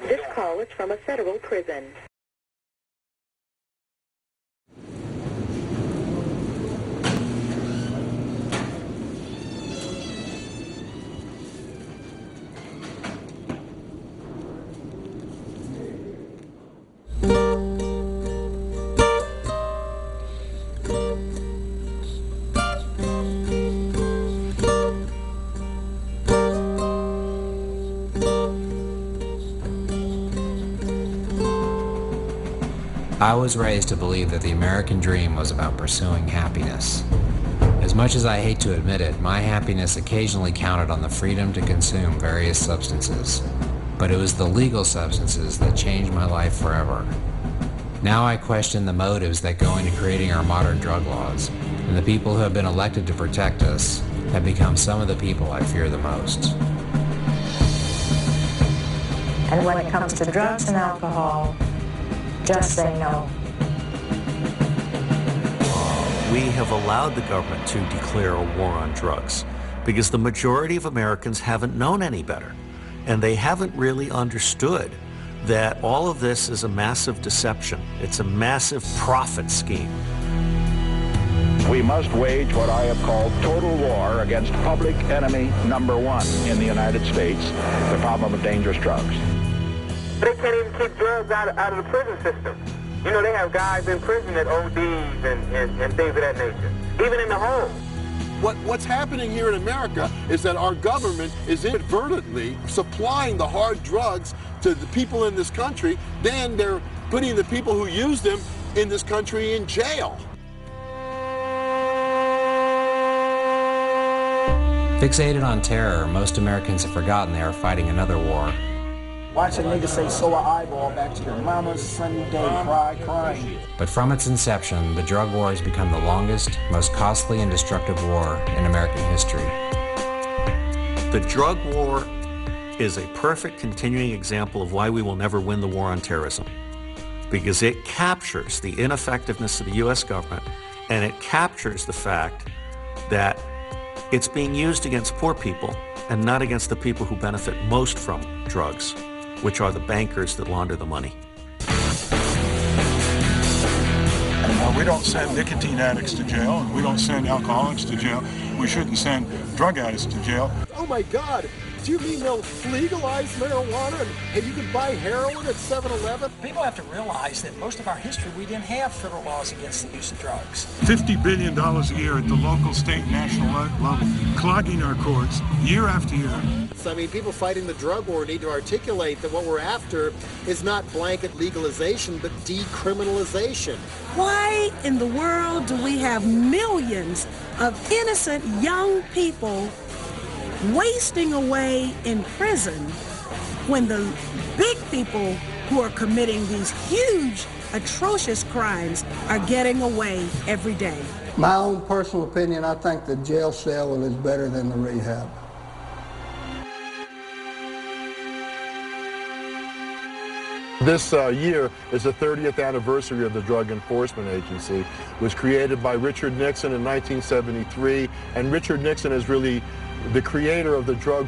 This call is from a federal prison. I was raised to believe that the American dream was about pursuing happiness. As much as I hate to admit it, my happiness occasionally counted on the freedom to consume various substances. But it was the legal substances that changed my life forever. Now I question the motives that go into creating our modern drug laws, and the people who have been elected to protect us have become some of the people I fear the most. And when it comes to drugs and alcohol, just say no. We have allowed the government to declare a war on drugs because the majority of Americans haven't known any better. And they haven't really understood that all of this is a massive deception. It's a massive profit scheme. We must wage what I have called total war against public enemy number one in the United States, the problem of dangerous drugs. They can't even keep drugs out of the prison system. You know, they have guys in prison that ODs and things of that nature, even in the home. What's happening here in America is that our government is inadvertently supplying the hard drugs to the people in this country. Then they're putting the people who use them in this country in jail. Fixated on terror, most Americans have forgotten they are fighting another war. Watch a nigga say, "So a eyeball" back to your mama's sunny day, crying. But from its inception, the drug war has become the longest, most costly and destructive war in American history. The drug war is a perfect continuing example of why we will never win the war on terrorism, because it captures the ineffectiveness of the U.S. government, and it captures the fact that it's being used against poor people and not against the people who benefit most from drugs, which are the bankers that launder the money. We don't send nicotine addicts to jail, and we don't send alcoholics to jail. We shouldn't send drug addicts to jail. Oh my God, do you mean they'll legalize marijuana and you can buy heroin at 7-Eleven? People have to realize that most of our history, we didn't have federal laws against the use of drugs. $50 billion a year at the local, state, and national level, clogging our courts year after year. I mean, people fighting the drug war need to articulate that what we're after is not blanket legalization, but decriminalization. Why in the world do we have millions of innocent young people wasting away in prison when the big people who are committing these huge, atrocious crimes are getting away every day? My own personal opinion, I think the jail cell is better than the rehab. This year is the 30th anniversary of the Drug Enforcement Agency. It was created by Richard Nixon in 1973, and Richard Nixon is really the creator of this drug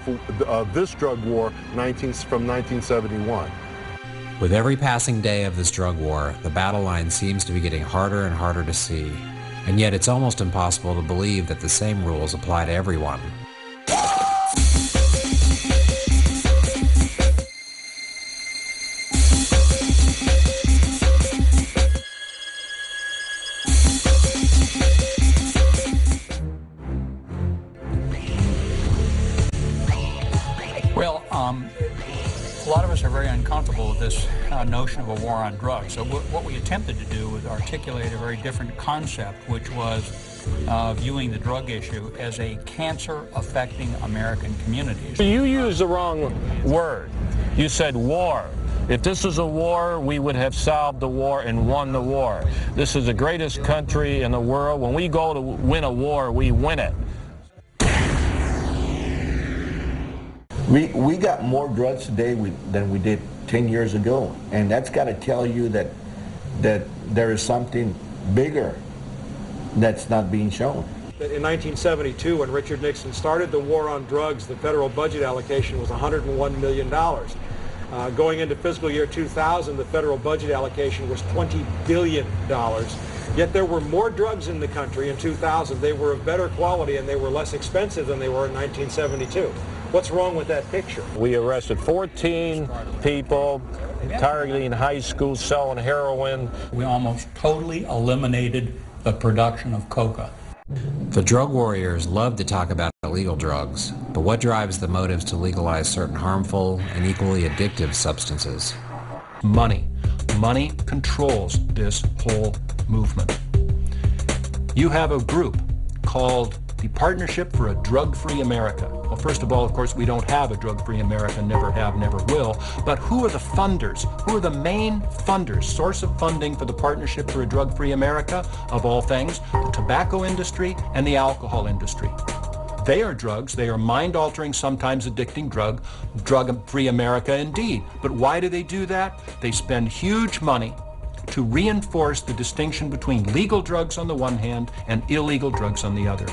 war from 1971. With every passing day of this drug war, the battle line seems to be getting harder and harder to see. And yet it's almost impossible to believe that the same rules apply to everyone. Well, a lot of us are very uncomfortable with this notion of a war on drugs. So what we attempted to do was articulate a very different concept, which was viewing the drug issue as a cancer affecting American communities. You used the wrong word. You said war. If this was a war, we would have solved the war and won the war. This is the greatest country in the world. When we go to win a war, we win it. We got more drugs today than we did 10 years ago, and that's got to tell you that there is something bigger that's not being shown. In 1972, when Richard Nixon started the war on drugs, the federal budget allocation was $101 million. Going into fiscal year 2000, the federal budget allocation was $20 billion. Yet there were more drugs in the country in 2000. They were of better quality and they were less expensive than they were in 1972. What's wrong with that picture? We arrested 14 people targeting high schools selling heroin. We almost totally eliminated the production of coca. The drug warriors love to talk about illegal drugs, but what drives the motives to legalize certain harmful and equally addictive substances? Money. Money controls this whole movement. You have a group called the Partnership for a Drug-Free America. Well, first of all, of course, we don't have a drug-free America, never have, never will. But who are the funders? Who are the main funders, source of funding for the Partnership for a Drug-Free America? Of all things, the tobacco industry and the alcohol industry. They are drugs. They are mind-altering, sometimes addicting drug-free America indeed. But why do they do that? They spend huge money to reinforce the distinction between legal drugs on the one hand and illegal drugs on the other.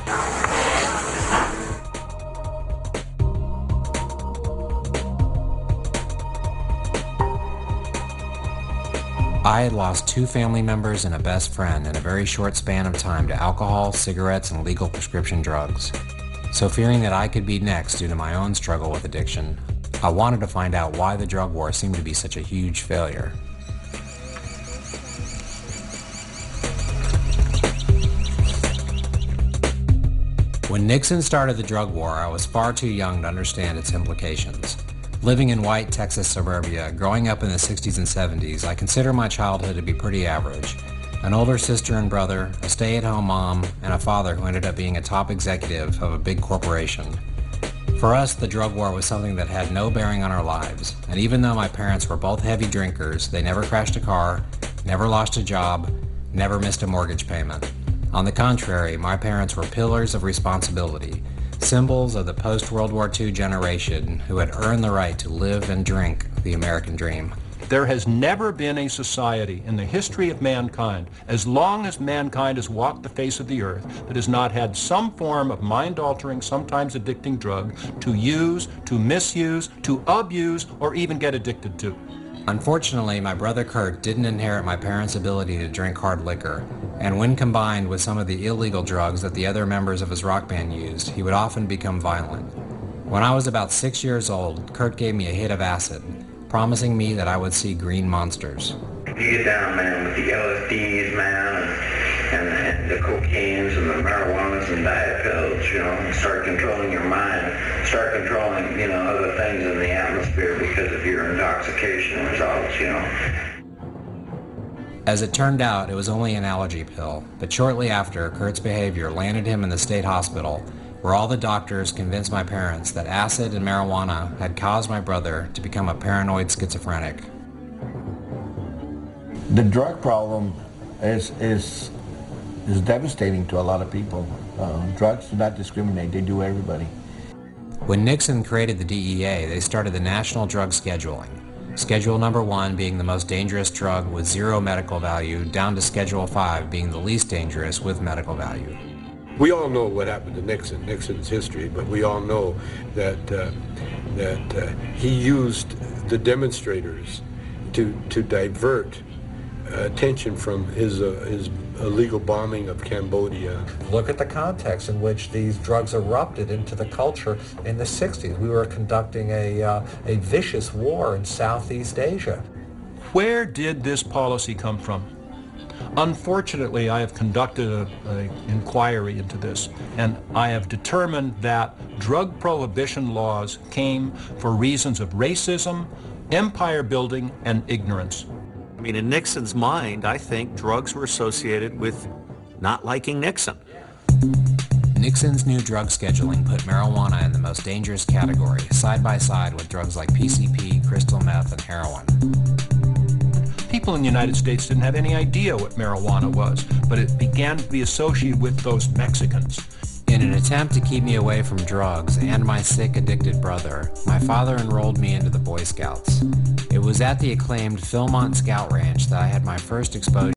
I had lost 2 family members and a best friend in a very short span of time to alcohol, cigarettes, and legal prescription drugs. So fearing that I could be next due to my own struggle with addiction, I wanted to find out why the drug war seemed to be such a huge failure. When Nixon started the drug war, I was far too young to understand its implications. Living in white Texas suburbia, growing up in the 60s and 70s, I consider my childhood to be pretty average. An older sister and brother, a stay-at-home mom, and a father who ended up being a top executive of a big corporation. For us, the drug war was something that had no bearing on our lives, and even though my parents were both heavy drinkers, they never crashed a car, never lost a job, never missed a mortgage payment. On the contrary, my parents were pillars of responsibility, symbols of the post-World War II generation who had earned the right to live and drink the American dream. There has never been a society in the history of mankind, as long as mankind has walked the face of the earth, that has not had some form of mind-altering, sometimes addicting drug to use, to misuse, to abuse, or even get addicted to. Unfortunately, my brother Kurt didn't inherit my parents' ability to drink hard liquor, and when combined with some of the illegal drugs that the other members of his rock band used, he would often become violent. When I was about 6 years old, Kurt gave me a hit of acid, promising me that I would see green monsters. You get down, man, with the LSDs, man, and the cocaines and the marijuanas and diet pills, you know, and start controlling your mind, start controlling, you know, other things in the atmosphere because of your intoxication results, you know. As it turned out, it was only an allergy pill, but shortly after, Kurt's behavior landed him in the state hospital, where all the doctors convinced my parents that acid and marijuana had caused my brother to become a paranoid schizophrenic. The drug problem is devastating to a lot of people. Drugs do not discriminate, they do everybody. When Nixon created the DEA, they started the National Drug Scheduling. Schedule number 1 being the most dangerous drug with 0 medical value, down to Schedule 5 being the least dangerous with medical value. We all know what happened to Nixon's history, but we all know that he used the demonstrators to divert attention from his illegal bombing of Cambodia. Look at the context in which these drugs erupted into the culture in the 60s. We were conducting a vicious war in Southeast Asia. Where did this policy come from? Unfortunately, I have conducted an inquiry into this, and I have determined that drug prohibition laws came for reasons of racism, empire building, and ignorance. I mean, in Nixon's mind, I think drugs were associated with not liking Nixon. Nixon's new drug scheduling put marijuana in the most dangerous category, side by side with drugs like PCP, crystal meth, and heroin. People in the United States didn't have any idea what marijuana was, but it began to be associated with those Mexicans. In an attempt to keep me away from drugs and my sick, addicted brother, my father enrolled me into the Boy Scouts. It was at the acclaimed Philmont Scout Ranch that I had my first exposure